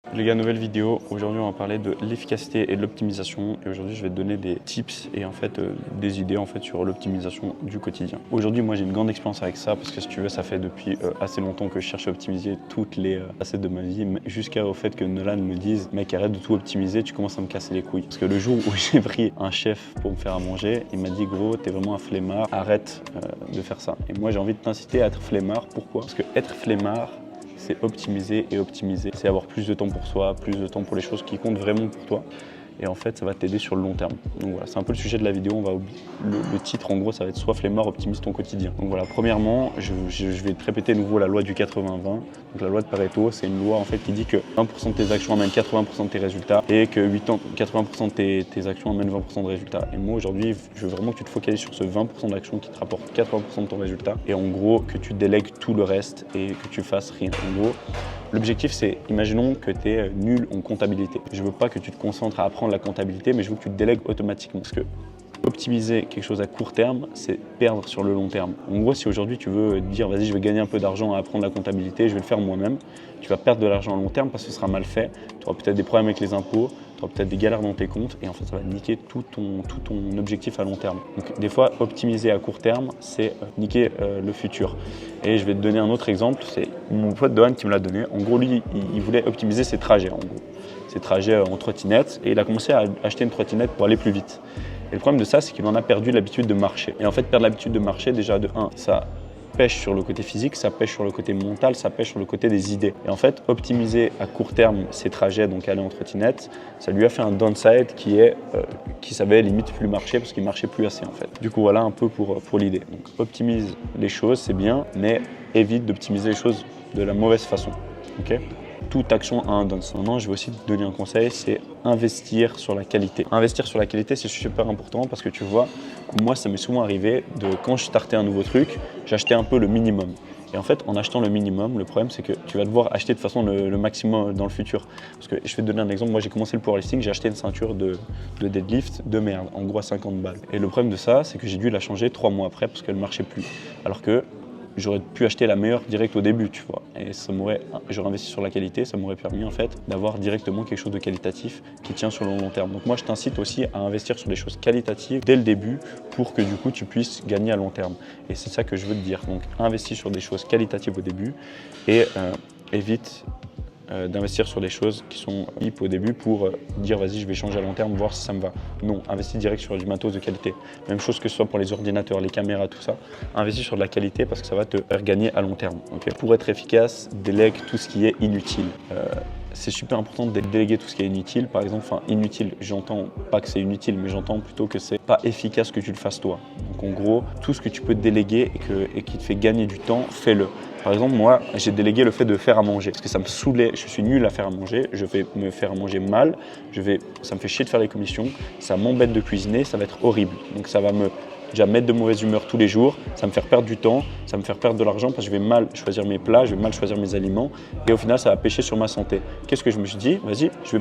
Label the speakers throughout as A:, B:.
A: Les gars, nouvelle vidéo. Aujourd'hui, on va parler de l'efficacité et de l'optimisation. Et aujourd'hui, je vais te donner des tips et en fait des idées sur l'optimisation du quotidien. Aujourd'hui, moi, j'ai une grande expérience avec ça parce que si tu veux, ça fait depuis assez longtemps que je cherche à optimiser toutes les facettes de ma vie, jusqu'au fait que Nolan me dise, mec, arrête de tout optimiser, tu commences à me casser les couilles. Parce que le jour où j'ai pris un chef pour me faire à manger, il m'a dit, gros, t'es vraiment un flemmard, arrête de faire ça. Et moi, j'ai envie de t'inciter à être flemmard. Pourquoi? Parce que être flemmard, c'est optimiser et optimiser. C'est avoir plus de temps pour soi, plus de temps pour les choses qui comptent vraiment pour toi. Et en fait, ça va t'aider sur le long terme. Donc voilà, c'est un peu le sujet de la vidéo. Le titre, en gros, ça va être « Sois flemmard, optimise ton quotidien ». Donc voilà, premièrement, je vais te répéter à nouveau la loi du 80-20. Donc la loi de Pareto, c'est une loi en fait qui dit que 20% de tes actions amènent 80% de tes résultats et que 80% de tes actions amènent 20% de résultats. Et moi, aujourd'hui, je veux vraiment que tu te focalises sur ce 20% d'actions qui te rapportent 80% de ton résultat. Et en gros, que tu délègues tout le reste et que tu fasses rien. En gros, l'objectif, c'est, imaginons que tu es nul en comptabilité. Je ne veux pas que tu te concentres à apprendre la comptabilité, mais je veux que tu te délègues automatiquement. Parce que optimiser quelque chose à court terme, c'est perdre sur le long terme. En gros, si aujourd'hui tu veux dire, vas-y, je vais gagner un peu d'argent à apprendre la comptabilité, je vais le faire moi-même, tu vas perdre de l'argent à long terme parce que ce sera mal fait. Tu auras peut-être des problèmes avec les impôts, tu auras peut-être des galères dans tes comptes et en fait, ça va niquer tout ton objectif à long terme. Donc, des fois, optimiser à court terme, c'est niquer le futur. Et je vais te donner un autre exemple, c'est mon pote Dohan qui me l'a donné. En gros, lui, il voulait optimiser ses trajets, en gros. Ses trajets en trottinette et il a commencé à acheter une trottinette pour aller plus vite. Et le problème de ça, c'est qu'il en a perdu l'habitude de marcher. Et en fait, perdre l'habitude de marcher, déjà de 1, ça pêche sur le côté physique, ça pêche sur le côté mental, ça pêche sur le côté des idées. Et en fait, optimiser à court terme ses trajets, donc aller en trottinette, ça lui a fait un downside qui savait limite plus marcher parce qu'il marchait plus assez en fait. Du coup, voilà un peu pour l'idée. Donc, optimise les choses, c'est bien, mais évite d'optimiser les choses de la mauvaise façon. Okay? Toute action a un downside. Maintenant, je vais aussi te donner un conseil, c'est investir sur la qualité. Investir sur la qualité, c'est super important parce que tu vois, moi, ça m'est souvent arrivé quand je startais un nouveau truc, j'achetais un peu le minimum. Et en fait, en achetant le minimum, le problème, c'est que tu vas devoir acheter de façon le maximum dans le futur. Parce que je vais te donner un exemple. Moi, j'ai commencé le powerlifting, j'ai acheté une ceinture de deadlift de merde, en gros à 50 balles. Et le problème de ça, c'est que j'ai dû la changer 3 mois après parce qu'elle ne marchait plus. Alors que j'aurais pu acheter la meilleure direct au début, tu vois. Et j'aurais investi sur la qualité, ça m'aurait permis en fait d'avoir directement quelque chose de qualitatif qui tient sur le long terme. Donc moi, je t'incite aussi à investir sur des choses qualitatives dès le début pour que du coup, tu puisses gagner à long terme. Et c'est ça que je veux te dire. Donc, investis sur des choses qualitatives au début et évite d'investir sur des choses qui sont hip au début pour dire vas-y je vais changer à long terme, voir si ça me va. Non, investis direct sur du matos de qualité. Même chose que ce soit pour les ordinateurs, les caméras, tout ça. Investis sur de la qualité parce que ça va te faire gagner à long terme. Okay. Pour être efficace, délègue tout ce qui est inutile. C'est super important de déléguer tout ce qui est inutile. Par exemple, inutile, j'entends pas que c'est inutile, mais j'entends plutôt que c'est pas efficace que tu le fasses toi. Donc en gros, tout ce que tu peux déléguer et qui te fait gagner du temps, fais-le. Par exemple, moi, j'ai délégué le fait de faire à manger parce que ça me saoulait. Je suis nul à faire à manger. Je vais me faire à manger mal. Ça me fait chier de faire les commissions. Ça m'embête de cuisiner. Ça va être horrible. Donc ça va me déjà mettre de mauvaise humeur tous les jours, ça va me faire perdre du temps, ça va me faire perdre de l'argent parce que je vais mal choisir mes plats, je vais mal choisir mes aliments et au final ça va pêcher sur ma santé. Qu'est-ce que je me suis dit? Vas-y, je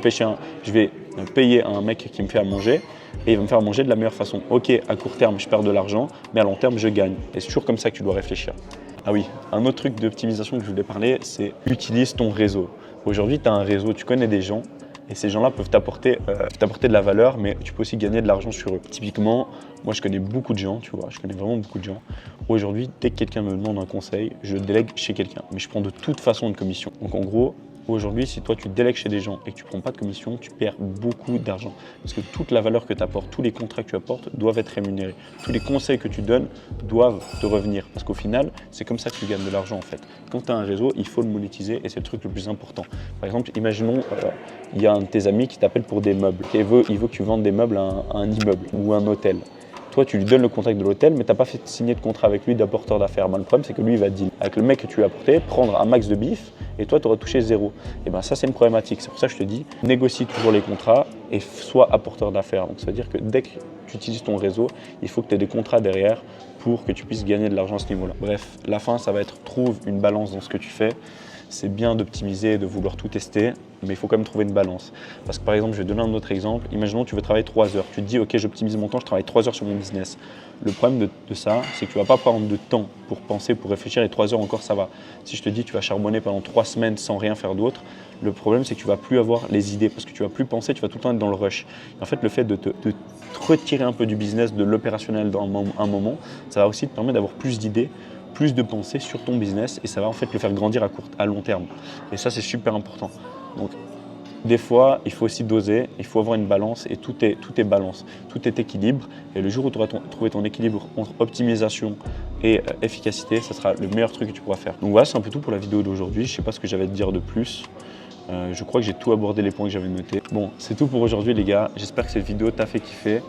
A: vais payer un mec qui me fait à manger et il va me faire à manger de la meilleure façon. Ok, à court terme je perds de l'argent, mais à long terme je gagne. Et c'est toujours comme ça que tu dois réfléchir. Ah oui, un autre truc d'optimisation que je voulais parler, c'est utilise ton réseau. Aujourd'hui, tu as un réseau, tu connais des gens. Et ces gens-là peuvent t'apporter de la valeur, mais tu peux aussi gagner de l'argent sur eux. Typiquement, moi je connais beaucoup de gens, tu vois, je connais vraiment beaucoup de gens. Aujourd'hui, dès que quelqu'un me demande un conseil, je délègue chez quelqu'un. Mais je prends de toute façon une commission. Donc en gros, aujourd'hui, si toi tu délègues chez des gens et que tu ne prends pas de commission, tu perds beaucoup d'argent. Parce que toute la valeur que tu apportes, tous les contrats que tu apportes doivent être rémunérés. Tous les conseils que tu donnes doivent te revenir. Parce qu'au final, c'est comme ça que tu gagnes de l'argent en fait. Quand tu as un réseau, il faut le monétiser et c'est le truc le plus important. Par exemple, imaginons, il y a un de tes amis qui t'appelle pour des meubles. Et il veut que tu vendes des meubles à un immeuble ou un hôtel. Toi, tu lui donnes le contact de l'hôtel, mais tu n'as pas fait signer de contrat avec lui d'apporteur d'affaires. Le problème, c'est que lui, il va deal avec le mec que tu lui as apporté, prendre un max de bif, et toi, tu auras touché 0. Et bien ça, c'est une problématique. C'est pour ça que je te dis, négocie toujours les contrats et sois apporteur d'affaires. Donc, ça veut dire que dès que tu utilises ton réseau, il faut que tu aies des contrats derrière pour que tu puisses gagner de l'argent à ce niveau-là. Bref, la fin, ça va être trouve une balance dans ce que tu fais. C'est bien d'optimiser et de vouloir tout tester, mais il faut quand même trouver une balance. Parce que par exemple, je vais donner un autre exemple. Imaginons que tu veux travailler 3 heures. Tu te dis, ok, j'optimise mon temps, je travaille 3 heures sur mon business. Le problème de ça, c'est que tu ne vas pas prendre de temps pour penser, pour réfléchir, et 3 heures encore, ça va. Si je te dis, tu vas charbonner pendant 3 semaines sans rien faire d'autre, le problème, c'est que tu ne vas plus avoir les idées, parce que tu ne vas plus penser, tu vas tout le temps être dans le rush. En fait, le fait de te retirer un peu du business, de l'opérationnel dans un moment, ça va aussi te permettre d'avoir plus d'idées, plus de pensées sur ton business, et ça va en fait le faire grandir à long terme. Et ça, c'est super important. Donc, des fois, il faut aussi doser, il faut avoir une balance, et tout est balance, tout est équilibre. Et le jour où tu auras trouvé ton équilibre entre optimisation et efficacité, ça sera le meilleur truc que tu pourras faire. Donc voilà, c'est un peu tout pour la vidéo d'aujourd'hui. Je ne sais pas ce que j'avais à te dire de plus. Je crois que j'ai tout abordé les points que j'avais notés. Bon, c'est tout pour aujourd'hui les gars. J'espère que cette vidéo t'a fait kiffer.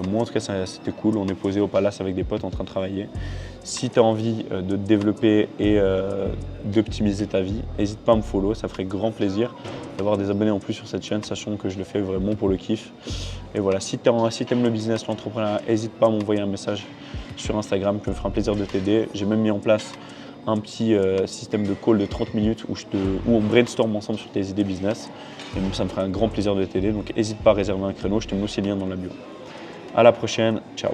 A: Moi en tout cas c'était cool, on est posé au palace avec des potes en train de travailler. Si tu as envie de te développer et d'optimiser ta vie, n'hésite pas à me follow, ça ferait grand plaisir d'avoir des abonnés en plus sur cette chaîne, sachant que je le fais vraiment pour le kiff. Et voilà, si tu aimes le business, l'entrepreneuriat, n'hésite pas à m'envoyer un message sur Instagram, ça me fera un plaisir de t'aider. J'ai même mis en place un petit système de call de 30 minutes où on brainstorm ensemble sur tes idées business. Et ça me ferait un grand plaisir de t'aider, donc n'hésite pas à réserver un créneau, je te mets aussi le lien dans la bio. À la prochaine, ciao.